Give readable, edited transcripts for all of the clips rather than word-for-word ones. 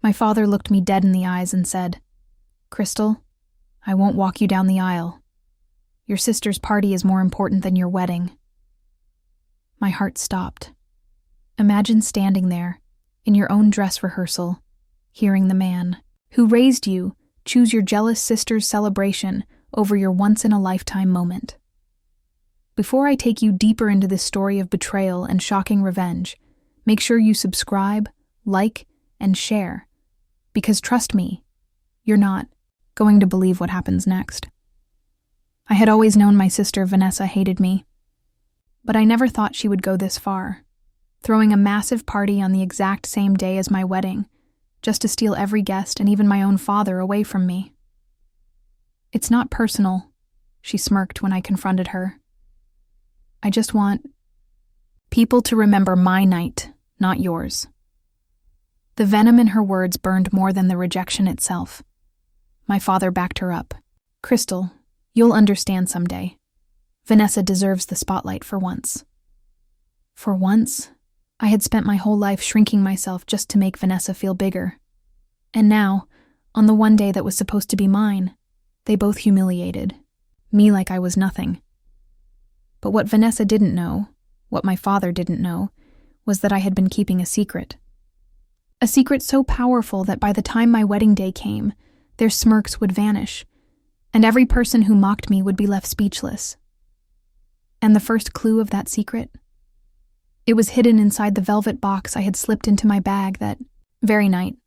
My father looked me dead in the eyes and said, "Crystal, I won't walk you down the aisle. Your sister's party is more important than your wedding." My heart stopped. Imagine standing there, in your own dress rehearsal, hearing the man who raised you choose your jealous sister's celebration over your once-in-a-lifetime moment. Before I take you deeper into this story of betrayal and shocking revenge, make sure you subscribe, like, and share, because trust me, you're not going to believe what happens next. I had always known my sister Vanessa hated me, but I never thought she would go this far, throwing a massive party on the exact same day as my wedding, just to steal every guest and even my own father away from me. "It's not personal," she smirked when I confronted her. "I just want people to remember my night, not yours." The venom in her words burned more than the rejection itself. My father backed her up. "Crystal, you'll understand someday. Vanessa deserves the spotlight for once." For once, I had spent my whole life shrinking myself just to make Vanessa feel bigger. And now, on the one day that was supposed to be mine, they both humiliated me like I was nothing. But what Vanessa didn't know, what my father didn't know, was that I had been keeping a secret. A secret so powerful that by the time my wedding day came, their smirks would vanish, and every person who mocked me would be left speechless. And the first clue of that secret? It was hidden inside the velvet box I had slipped into my bag that very night.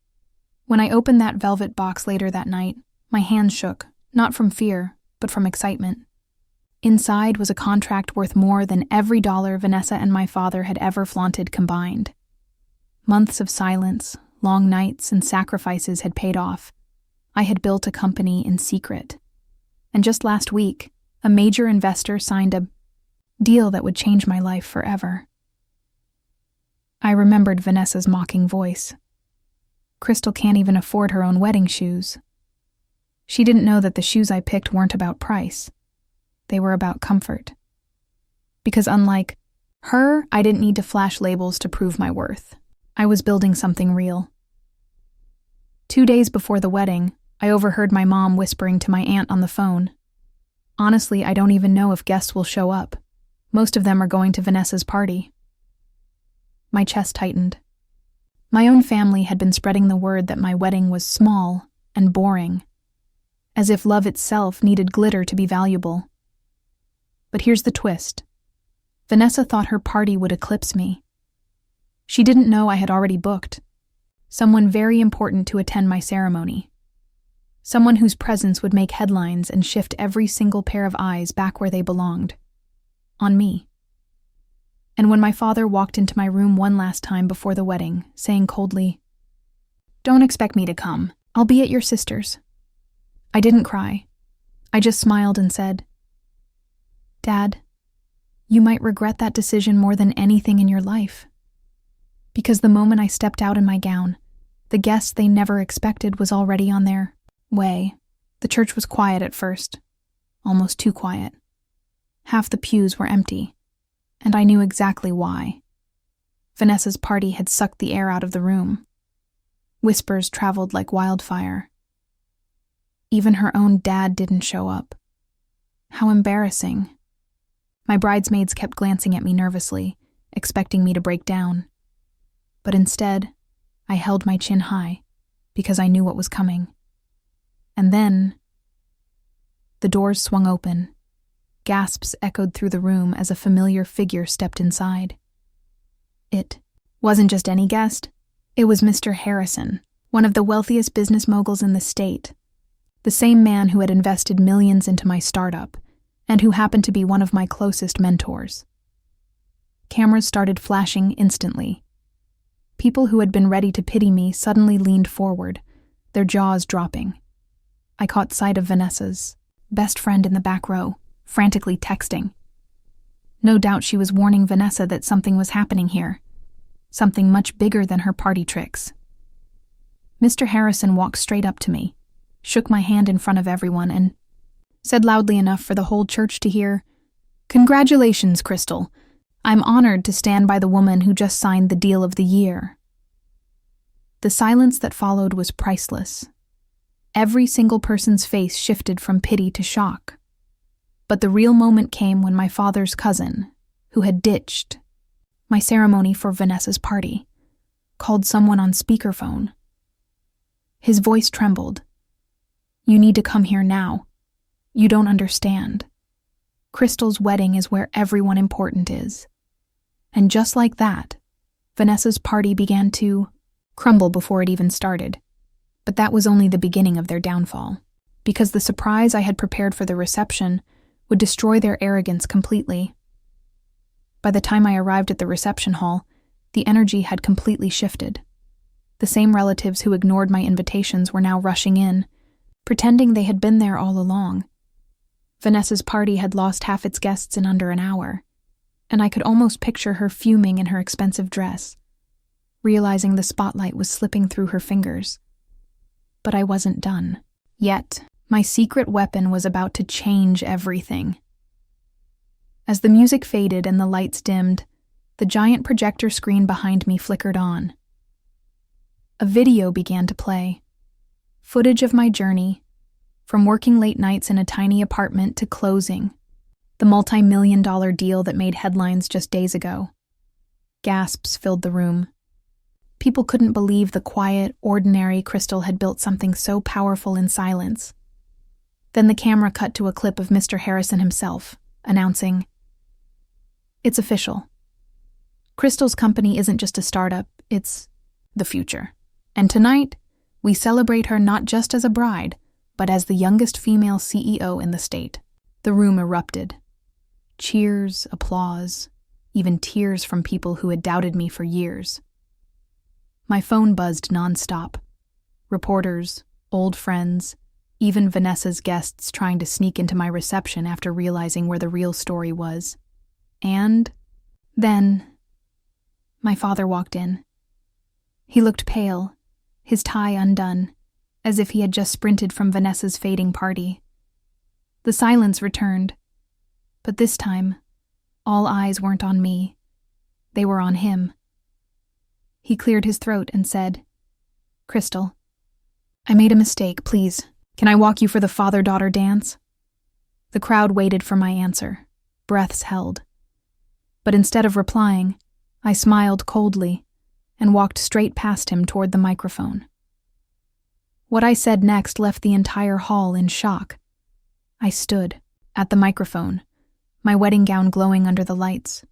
When I opened that velvet box later that night, my hands shook, not from fear, but from excitement. Inside was a contract worth more than every dollar Vanessa and my father had ever flaunted combined. Months of silence, long nights, and sacrifices had paid off. I had built a company in secret. And just last week, a major investor signed a deal that would change my life forever. I remembered Vanessa's mocking voice. "Crystal can't even afford her own wedding shoes." She didn't know that the shoes I picked weren't about price. They were about comfort. Because unlike her, I didn't need to flash labels to prove my worth. I was building something real. 2 days before the wedding, I overheard my mom whispering to my aunt on the phone. "Honestly, I don't even know if guests will show up. Most of them are going to Vanessa's party." My chest tightened. My own family had been spreading the word that my wedding was small and boring, as if love itself needed glitter to be valuable. But here's the twist. Vanessa thought her party would eclipse me. She didn't know I had already booked someone very important to attend my ceremony. Someone whose presence would make headlines and shift every single pair of eyes back where they belonged. On me. And when my father walked into my room one last time before the wedding, saying coldly, "Don't expect me to come. I'll be at your sister's," I didn't cry. I just smiled and said, "Dad, you might regret that decision more than anything in your life." Because the moment I stepped out in my gown, the guest they never expected was already on their way. The church was quiet at first, almost too quiet. Half the pews were empty, and I knew exactly why. Vanessa's party had sucked the air out of the room. Whispers traveled like wildfire. Even her own dad didn't show up. How embarrassing. My bridesmaids kept glancing at me nervously, expecting me to break down. But instead, I held my chin high, because I knew what was coming. And then, the doors swung open. Gasps echoed through the room as a familiar figure stepped inside. It wasn't just any guest. It was Mr. Harrison, one of the wealthiest business moguls in the state. The same man who had invested millions into my startup, and who happened to be one of my closest mentors. Cameras started flashing instantly. People who had been ready to pity me suddenly leaned forward, their jaws dropping. I caught sight of Vanessa's best friend in the back row, frantically texting. No doubt she was warning Vanessa that something was happening here, something much bigger than her party tricks. Mr. Harrison walked straight up to me, shook my hand in front of everyone, and said loudly enough for the whole church to hear, "Congratulations, Crystal. I'm honored to stand by the woman who just signed the deal of the year." The silence that followed was priceless. Every single person's face shifted from pity to shock. But the real moment came when my father's cousin, who had ditched my ceremony for Vanessa's party, called someone on speakerphone. His voice trembled. "You need to come here now. You don't understand. Crystal's wedding is where everyone important is." And just like that, Vanessa's party began to crumble before it even started. But that was only the beginning of their downfall, because the surprise I had prepared for the reception would destroy their arrogance completely. By the time I arrived at the reception hall, the energy had completely shifted. The same relatives who ignored my invitations were now rushing in, pretending they had been there all along. Vanessa's party had lost half its guests in under an hour, and I could almost picture her fuming in her expensive dress, realizing the spotlight was slipping through her fingers. But I wasn't done. Yet, my secret weapon was about to change everything. As the music faded and the lights dimmed, the giant projector screen behind me flickered on. A video began to play. Footage of my journey, from working late nights in a tiny apartment to closing, the multi-million-dollar deal that made headlines just days ago. Gasps filled the room. People couldn't believe the quiet, ordinary Crystal had built something so powerful in silence. Then the camera cut to a clip of Mr. Harrison himself, announcing, "It's official. Crystal's company isn't just a startup, it's the future. And tonight, we celebrate her not just as a bride, but as the youngest female CEO in the state." The room erupted. Cheers, applause, even tears from people who had doubted me for years. My phone buzzed nonstop. Reporters, old friends, even Vanessa's guests trying to sneak into my reception after realizing where the real story was. And then, my father walked in. He looked pale, his tie undone, as if he had just sprinted from Vanessa's fading party. The silence returned, but this time, all eyes weren't on me. They were on him. He cleared his throat and said, "Crystal, I made a mistake, please. Can I walk you for the father-daughter dance?" The crowd waited for my answer, breaths held. But instead of replying, I smiled coldly and walked straight past him toward the microphone. What I said next left the entire hall in shock. I stood at the microphone, my wedding gown glowing under the lights,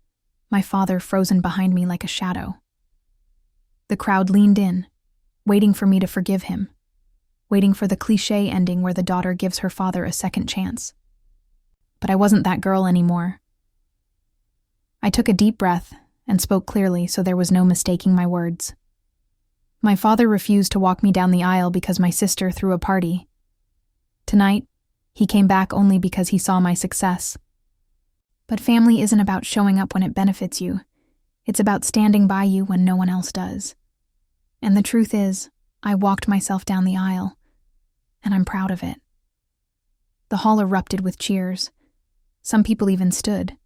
my father frozen behind me like a shadow. The crowd leaned in, waiting for me to forgive him, waiting for the cliché ending where the daughter gives her father a second chance. But I wasn't that girl anymore. I took a deep breath and spoke clearly so there was no mistaking my words. My father refused to walk me down the aisle because my sister threw a party. Tonight, he came back only because he saw my success. But family isn't about showing up when it benefits you. It's about standing by you when no one else does. And the truth is, I walked myself down the aisle, and I'm proud of it. The hall erupted with cheers. Some people even stood,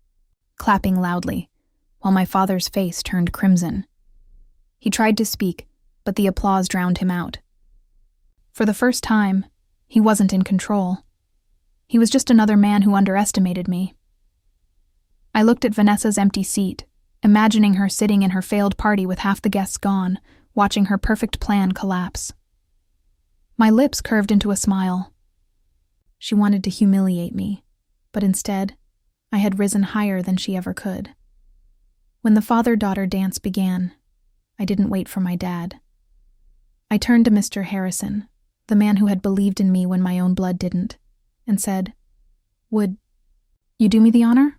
clapping loudly, while my father's face turned crimson. He tried to speak, but the applause drowned him out. For the first time, he wasn't in control. He was just another man who underestimated me. I looked at Vanessa's empty seat, imagining her sitting in her failed party with half the guests gone, watching her perfect plan collapse. My lips curved into a smile. She wanted to humiliate me, but instead, I had risen higher than she ever could. When the father-daughter dance began, I didn't wait for my dad. I turned to Mr. Harrison, the man who had believed in me when my own blood didn't, and said, "Would you do me the honor?"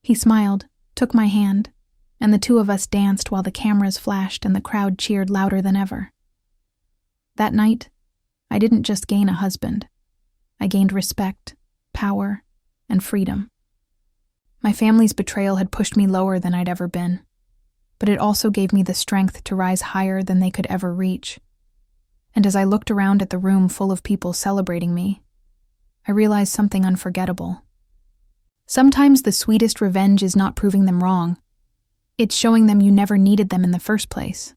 He smiled, took my hand, and the two of us danced while the cameras flashed and the crowd cheered louder than ever. That night, I didn't just gain a husband. I gained respect, power, and freedom. My family's betrayal had pushed me lower than I'd ever been, but it also gave me the strength to rise higher than they could ever reach. And as I looked around at the room full of people celebrating me, I realized something unforgettable. Sometimes the sweetest revenge is not proving them wrong. It's showing them you never needed them in the first place.